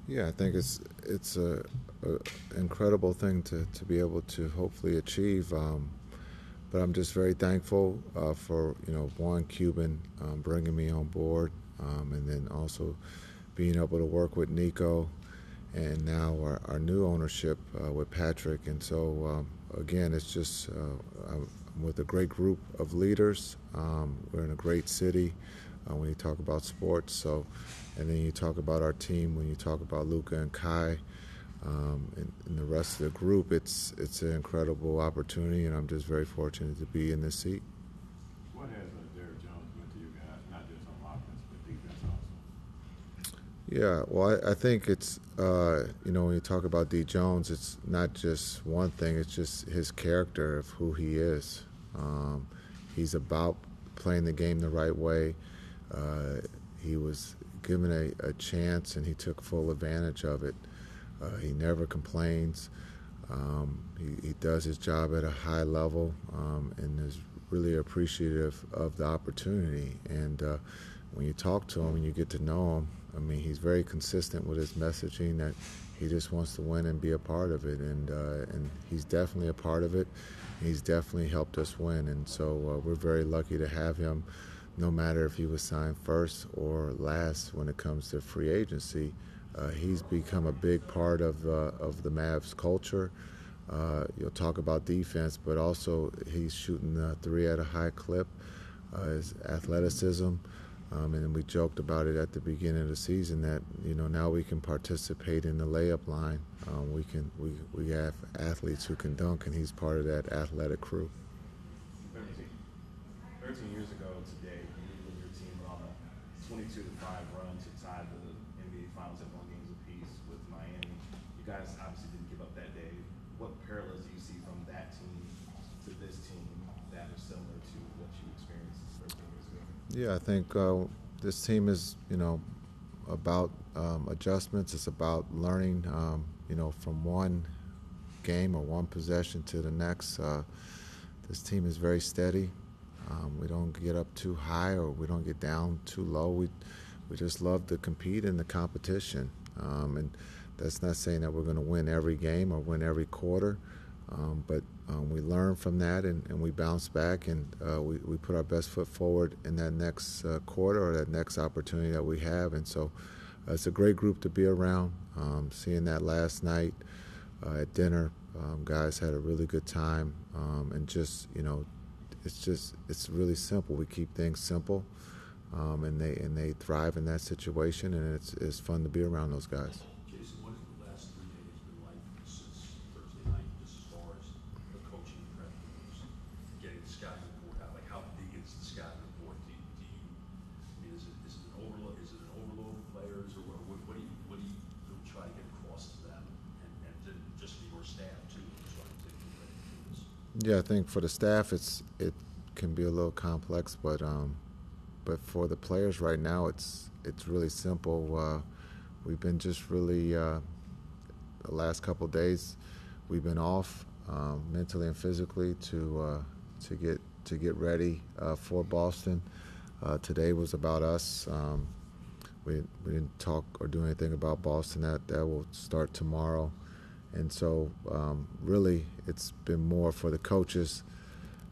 Yeah, I think it's a incredible thing to be able to hopefully achieve. But I'm just very thankful for Juan Cuban bringing me on board, and then also being able to work with Nico, and now our new ownership with Patrick. And so again, it's just I'm with a great group of leaders. We're in a great city when you talk about sports. So, and then you talk about our team when you talk about Luka and Kai. And the rest of the group, it's an incredible opportunity, and I'm just very fortunate to be in this seat. What has Derrick Jones meant to you guys, not just on offense but defense also? Yeah, well, I think it's when you talk about D Jones, it's not just one thing; it's just his character of who he is. Um, he's about playing the game the right way. He was given a chance, and he took full advantage of it. He never complains. He does his job at a high level, and is really appreciative of the opportunity. And when you talk to him and you get to know him, I mean, he's very consistent with his messaging that he just wants to win and be a part of it. And he's definitely a part of it. He's definitely helped us win. And so we're very lucky to have him, no matter if he was signed first or last when it comes to free agency. He's become a big part of the Mavs culture. You'll talk about defense, but also he's shooting the three at a high clip. His athleticism, and we joked about it at the beginning of the season that now we can participate in the layup line. We have athletes who can dunk, and he's part of that athletic crew. 13, 13 years ago today, you and your team went on a 22-5 run to tie the NBA Finals at 1 game apiece with Miami. You guys obviously didn't give up that day. What parallels do you see from that team to this team that are similar to what you experienced 13 years ago? Yeah, I think this team is about adjustments. It's about learning from one game or one possession to the next. This team is very steady. We don't get up too high or we don't get down too low. We just love to compete in the competition. And that's not saying that we're going to win every game or win every quarter, but we learn from that and we bounce back and we put our best foot forward in that next quarter or that next opportunity that we have. And so it's a great group to be around. Seeing that last night at dinner, guys had a really good time, and it's really simple. We keep things simple, and they thrive in that situation, and it's fun to be around those guys. Jason, what has the last 3 days been like since Thursday night, just as far as the coaching prep goes, getting the scouting report out? Like, how big is the scouting report? I mean, is it an overload? Is it an overload of players, or what do you really try to get across to them, and to just for your staff too, trying to get ready for this? Yeah, I think for the staff, it can be a little complex, but for the players right now, it's really simple. We've been just really the last couple of days, we've been off mentally and physically to get ready for Boston. Today was about us. We didn't talk or do anything about Boston. That will start tomorrow. And so, really, it's been more for the coaches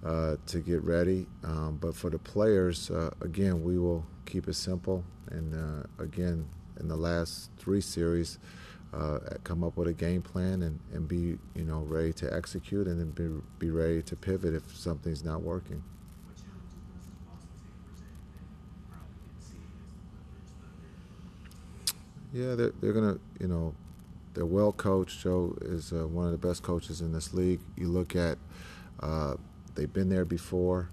to get ready. But for the players, again, we will keep it simple. And again, in the last 3 series, come up with a game plan and be ready to execute, and then be ready to pivot if something's not working. What challenges does this Boston team present that probably didn't see against the Clippers, Thunder? Yeah, they're gonna they're well coached. Joe is one of the best coaches in this league. You look at they've been there before.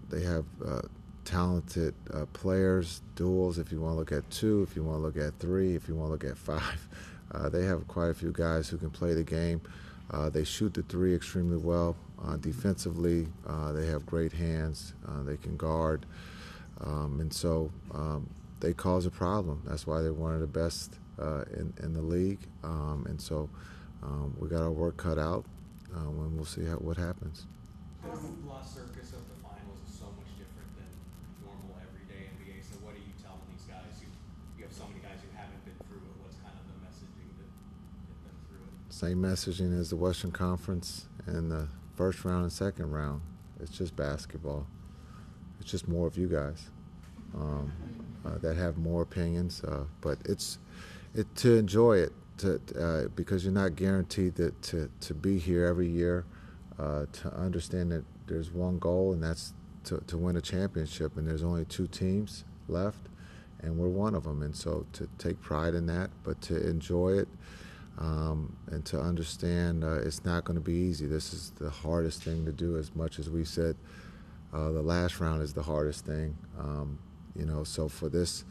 They have talented players, duels. If you want to look at 2, if you want to look at 3, if you want to look at 5, they have quite a few guys who can play the game. They shoot the 3 extremely well. Defensively, they have great hands. They can guard, and so they cause a problem. That's why they're one of the best in the league. And so we got our work cut out. When we'll see what happens. The hoopla circus of the finals is so much different than normal everyday NBA. So what are you telling these guys? You have so many guys who haven't been through a Same messaging as the Western Conference in the first round and second round. It's just basketball. It's just more of you guys that have more opinions, but it's to enjoy it because you're not guaranteed to be here every year. To understand that there's one goal, and that's to win a championship, and there's only 2 teams left, and we're one of them. And so to take pride in that, but to enjoy it, and to understand it's not going to be easy. This is the hardest thing to do, as much as we said the last round is the hardest thing. So for this,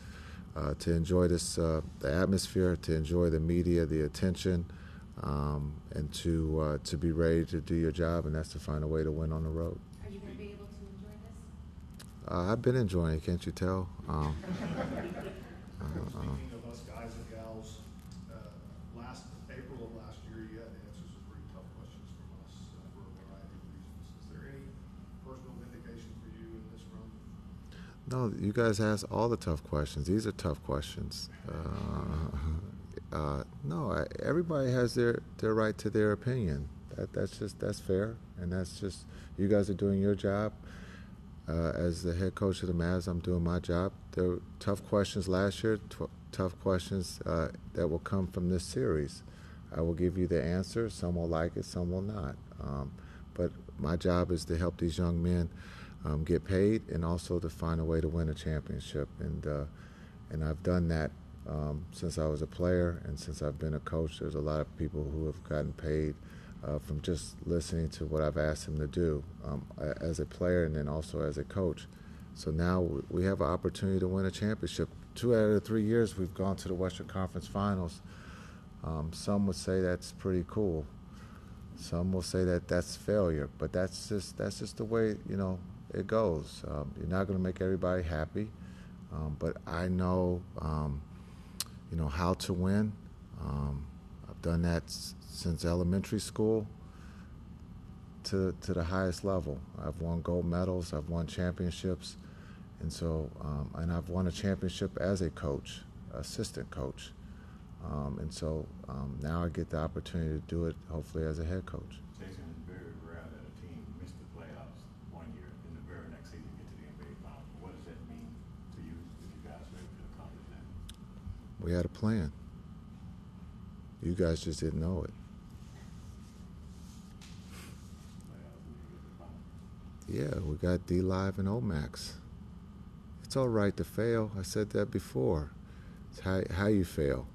to enjoy this, the atmosphere, to enjoy the media, the attention, and to be ready to do your job, and that's to find a way to win on the road. Are you going to be able to enjoy this? I've been enjoying it, can't you tell? Speaking of us guys and gals, April of last year, you had to answer some pretty tough questions from us for a variety of reasons. Is there any personal vindication for you in this run? No, you guys ask all the tough questions. These are tough questions. No, everybody has their right to their opinion. That's fair, and that's just, you guys are doing your job. As the head coach of the Mavs, I'm doing my job. There were tough questions last year, tough questions that will come from this series. I will give you the answer. Some will like it, some will not. But my job is to help these young men get paid, and also to find a way to win a championship. And I've done that since I was a player, and since I've been a coach. There's a lot of people who have gotten paid from just listening to what I've asked them to do as a player, and then also as a coach. So now we have an opportunity to win a championship. 2 out of the 3 years we've gone to the Western Conference Finals. Some would say that's pretty cool. Some will say that that's failure, but that's just the way it goes. You're not going to make everybody happy, but I know how to win. I've done that since elementary school to the highest level. I've won gold medals. I've won championships, and so and I've won a championship as a coach, assistant coach. And so now I get the opportunity to do it, hopefully, as a head coach. Jason, it's very rare that a team missed the playoffs one year and the very next season get to the NBA Finals. What does that mean to you if you guys were able to accomplish that? We had a plan. You guys just didn't know it. Yeah, we got D-Live and Omax. It's all right to fail. I said that before. It's how you fail.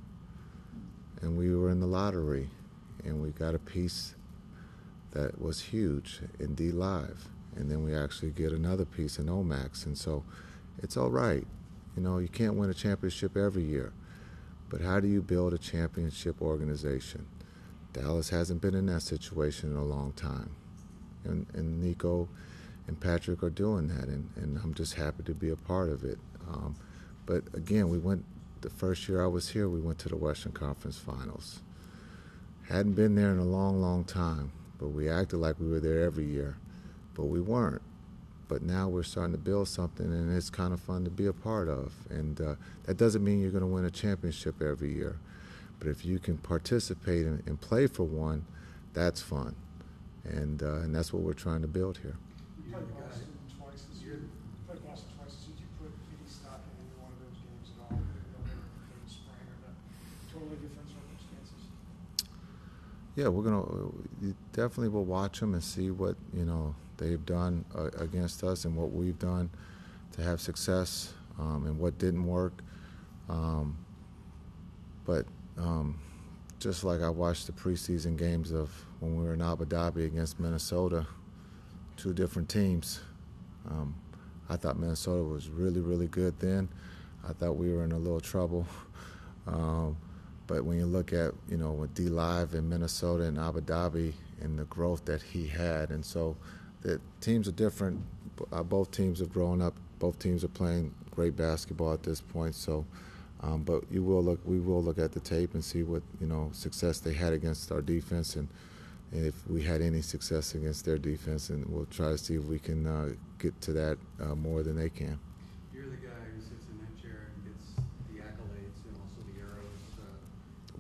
And we were in the lottery, and we got a piece that was huge in D-Live. And then we actually get another piece in Omax. And so it's all right. You can't win a championship every year. But how do you build a championship organization? Dallas hasn't been in that situation in a long time. And Nico and Patrick are doing that, and I'm just happy to be a part of it. But again, the first year I was here, we went to the Western Conference Finals. Hadn't been there in a long, long time, but we acted like we were there every year, but we weren't. But now we're starting to build something, and it's kind of fun to be a part of. And that doesn't mean you're going to win a championship every year. But if you can participate and play for one, that's fun. And that's what we're trying to build here. You played Boston twice this year. Did you put any stock in any one of those games at all? Whether the spring or the totally different circumstances? Yeah, you definitely will watch them and see what they've done against us and what we've done to have success, and what didn't work. But just like I watched the preseason games of when we were in Abu Dhabi against Minnesota, 2 different teams. I thought Minnesota was really, really good then. I thought we were in a little trouble. But when you look at, with D-Live in Minnesota and Abu Dhabi and the growth that he had, and so the teams are different. Both teams have grown up. Both teams are playing great basketball at this point. So, but we will look at the tape and see what success they had against our defense, and if we had any success against their defense, and we'll try to see if we can get to that more than they can. You're the guy who sits in that chair and gets the accolades and also the arrows.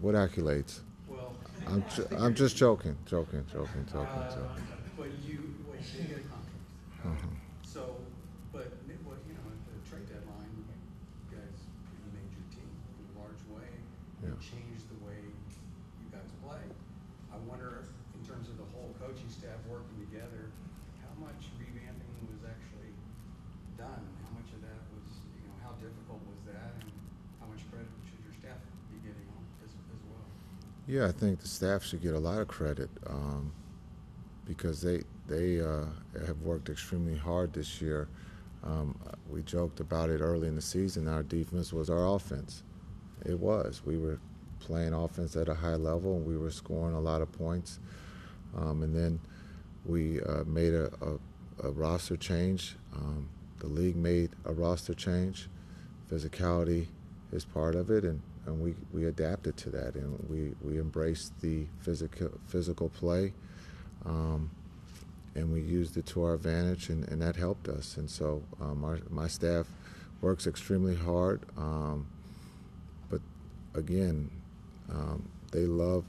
What accolades? Well, I'm just joking. So. But you get a contract. So, but what you know, at the trade deadline, you guys pretty major team in a large way. Yeah. It changed the way you guys play. I wonder, in terms of the whole coaching staff working together, how much revamping was actually done? How much of that was, you know, how difficult was that, and how much credit should your staff be getting on as well? Yeah, I think the staff should get a lot of credit because they have worked extremely hard this year. We joked about it early in the season. Our defense was our offense. It was. We were playing offense at a high level, and we were scoring a lot of points. And then we made a roster change. The league made a roster change. Physicality is part of it, and we adapted to that, and we embraced the physical play, and we used it to our advantage, and that helped us. And so my staff works extremely hard, but again, they love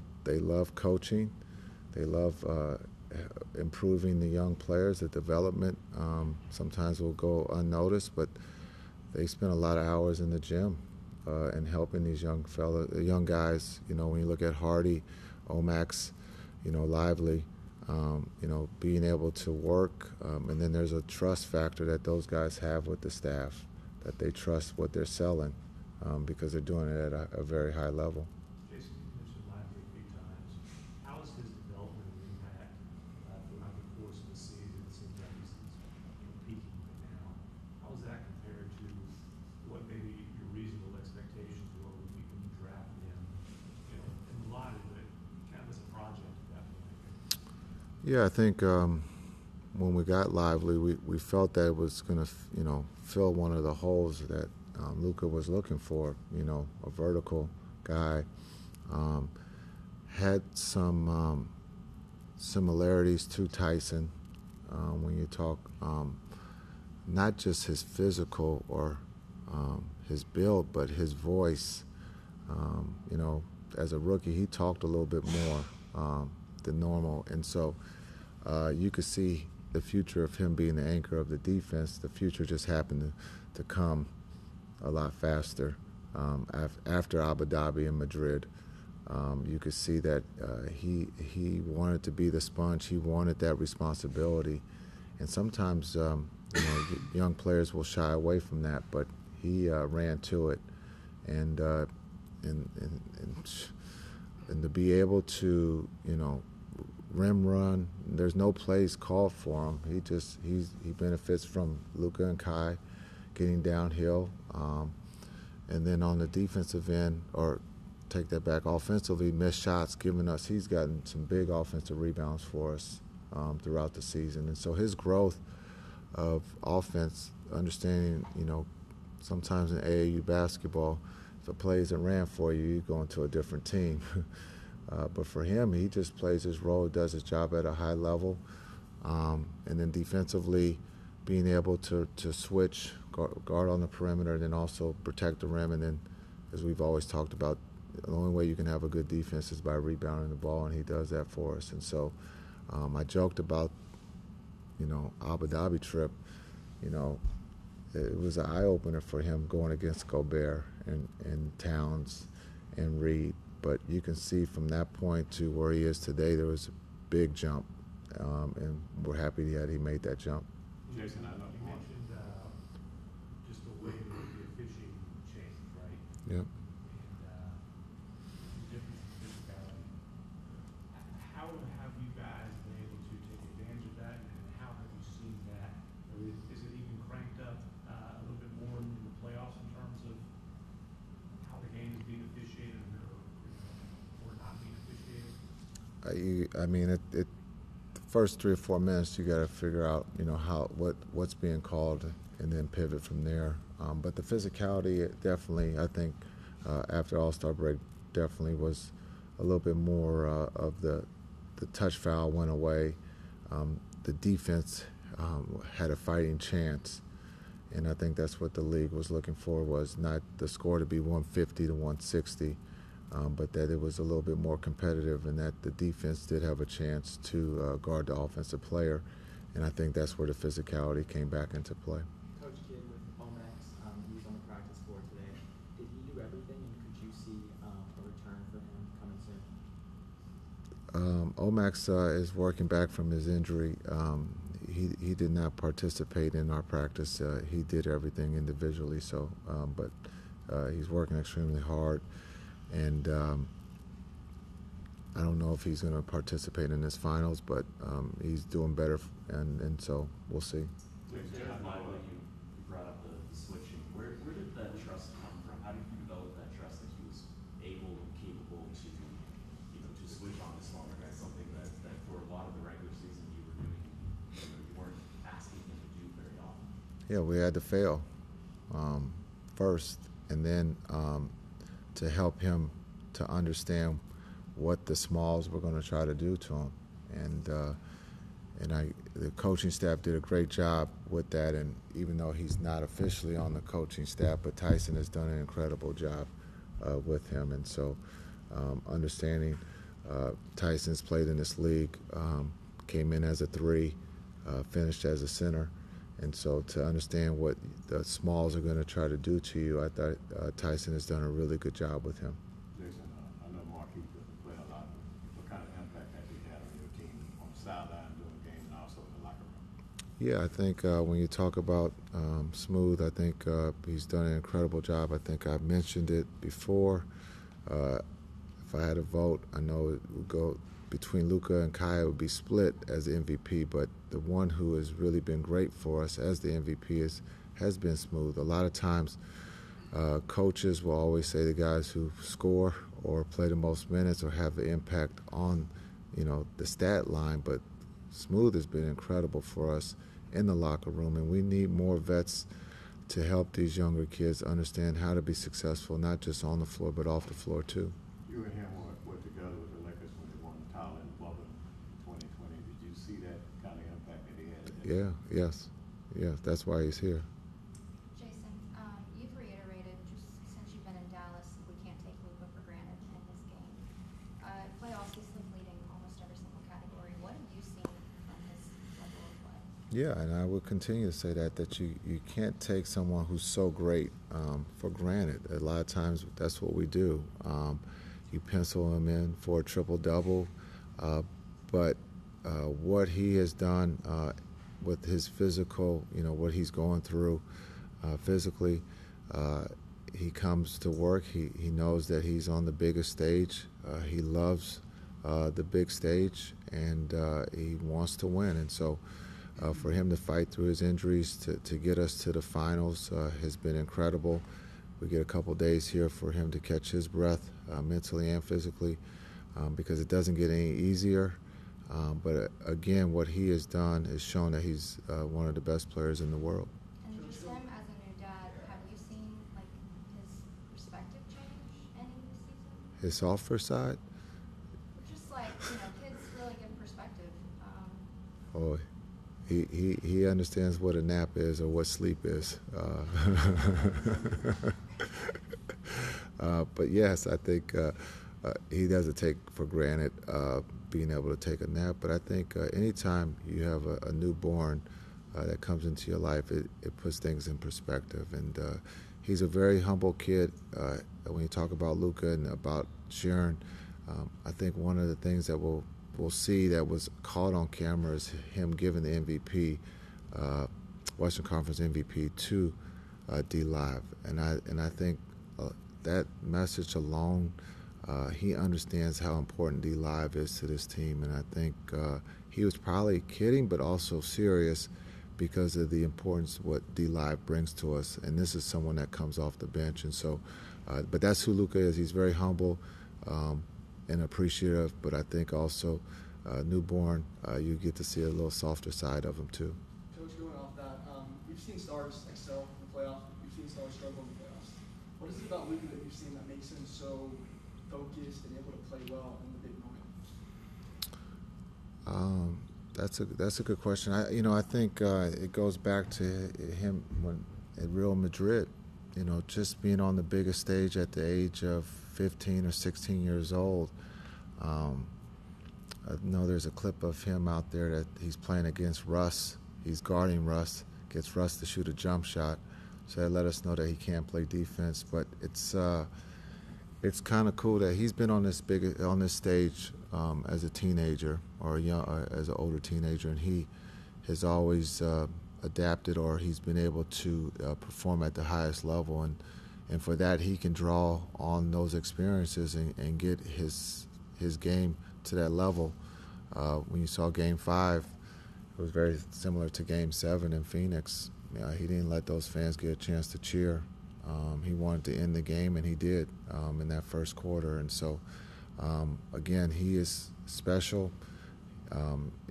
coaching. They love improving the young players. The development sometimes will go unnoticed, but they spend a lot of hours in the gym and helping these young guys. You know, when you look at Hardy, Omax, you know, Lively, you know, being able to work, and then there's a trust factor that those guys have with the staff, that they trust what they're selling because they're doing it at a very high level. Jason, you mentioned Lively a few times. How has his development and impact throughout the course of the season? It seems like he's peaking right now. How is that compared to what maybe your reasonable expectations were when you drafted him? You know, in a lot of it, kind of as a project at that point. Yeah, I think when we got Lively, we felt that it was going to, you know, fill one of the holes that Luka was looking for. You know, a vertical guy. Had some similarities to Tyson when you talk not just his physical or his build, but his voice. You know, as a rookie, he talked a little bit more than normal, and so you could see the future of him being the anchor of the defense. The future just happened to come a lot faster after Abu Dhabi and Madrid. You could see that he wanted to be the sponge. He wanted that responsibility, and sometimes you know, young players will shy away from that, but he ran to it, and to be able to, you know, rim run. There's no plays called for him. He benefits from Luka and Kai getting downhill, and then on the defensive end, or take that back, offensively, missed shots giving us. He's gotten some big offensive rebounds for us throughout the season, and so his growth of offense, understanding, you know, sometimes in AAU basketball, if a play isn't ran for you, you go into a different team. But for him, he just plays his role, does his job at a high level, and then defensively, being able to switch, guard on the perimeter, and then also protect the rim. And then, as we've always talked about, the only way you can have a good defense is by rebounding the ball, and he does that for us. And so I joked about, you know, Abu Dhabi trip. You know, it was an eye-opener for him going against Gobert and Towns and Reed. But you can see from that point to where he is today, there was a big jump, and we're happy that he made that jump. Jason, I know you mentioned just the way that the officiating changed, right? Yep. And difference in physicality. How have you guys been able to take advantage of that, and how have you seen that? Or is it even cranked up a little bit more in the playoffs in terms of how the game is being officiated or not being officiated? I mean, the first 3 or 4 minutes, you got to figure out, you know, what's being called, and then pivot from there. But the physicality, definitely, I think, after All-Star break, definitely was a little bit more of the touch foul went away. The defense had a fighting chance, and I think that's what the league was looking for, was not the score to be 150 to 160, but that it was a little bit more competitive and that the defense did have a chance to guard the offensive player. And I think that's where the physicality came back into play. Coach Kidd with Omax, he was on the practice floor today. Did he do everything, and could you see a return for him coming soon? Omax is working back from his injury. He did not participate in our practice. He did everything individually, but he's working extremely hard. And I don't know if he's going to participate in this finals, but he's doing better, and so we'll see. You brought up the switching. Where did that trust come from? How did you develop that trust that he was able and capable to, to switch on this longer? That's something that for a lot of the regular season you were doing, you weren't asking him to do very often. Yeah, we had to fail first, and then to help him to understand what the smalls were going to try to do to him. And the coaching staff did a great job with that, and even though he's not officially on the coaching staff, but Tyson has done an incredible job with him. And so understanding Tyson's played in this league, came in as a 3, finished as a center. And so to understand what the smalls are going to try to do to you, I thought Tyson has done a really good job with him. Jason, I know Marquise doesn't play a lot, but what kind of impact has he had on your team on the sideline during the game and also in the locker room? Yeah, I think when you talk about Smooth, I think he's done an incredible job. I think I've mentioned it before. If I had a vote, I know it would go between Luka and Kai. It would be split as the MVP, but the one who has really been great for us as the MVP has been Smooth. A lot of times coaches will always say the guys who score or play the most minutes or have the impact on, the stat line, but Smooth has been incredible for us in the locker room, and we need more vets to help these younger kids understand how to be successful, not just on the floor, but off the floor too. You and him were together with the Lakers when they won the title in the bubble in 2020. Did you see that kind of impact that he had? Yes, that's why he's here. Jason, you've reiterated just since you've been in Dallas, we can't take Luka for granted in his game. Playoffs, he's leading almost every single category. What have you seen from his level of play? Yeah, and I will continue to say that you can't take someone who's so great for granted. A lot of times that's what we do. You pencil him in for a triple-double, but what he has done with his physical, what he's going through physically, he comes to work. He knows that he's on the biggest stage. He loves the big stage, and he wants to win. And so for him to fight through his injuries to get us to the finals has been incredible. We get a couple days here for him to catch his breath mentally and physically because it doesn't get any easier. But again, what he has done is shown that he's one of the best players in the world. And just him as a new dad, have you seen his perspective change any this season? His softer side? Just kids really give perspective. Oh, he understands what a nap is or what sleep is. But yes, I think he doesn't take for granted being able to take a nap. But I think anytime you have a newborn that comes into your life, it puts things in perspective. And he's a very humble kid. When you talk about Luka and about Sharon, I think one of the things that we'll see that was caught on camera is him giving the MVP, Western Conference MVP, to D-Live. And I think that message alone, he understands how important D-Live is to this team. And I think he was probably kidding but also serious because of the importance of what D-Live brings to us. And this is someone that comes off the bench. And so, but that's who Luka is. He's very humble and appreciative, but I think also newborn, you get to see a little softer side of him too. Coach, going off that, you've seen stars excel in the playoffs. You've seen stars struggle in the playoffs. What is it about Luka that you've seen that makes him so focused and able to play well in the big moment? That's a good question. I think it goes back to him when at Real Madrid. just being on the biggest stage at the age of 15 or 16 years old. I know there's a clip of him out there that he's playing against Russ. He's guarding Russ, gets Russ to shoot a jump shot. So that let us know that he can't play defense. But it's kind of cool that he's been on this stage as a teenager or as an older teenager, and he has always adapted, or he's been able to perform at the highest level, and for that he can draw on those experiences and get his game to that level. When you saw Game 5, it was very similar to Game 7 in Phoenix. He didn't let those fans get a chance to cheer. He wanted to end the game, and he did in that first quarter. And so, again, he is special.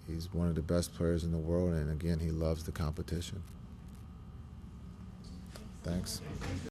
He's one of the best players in the world, and again, he loves the competition. Thanks.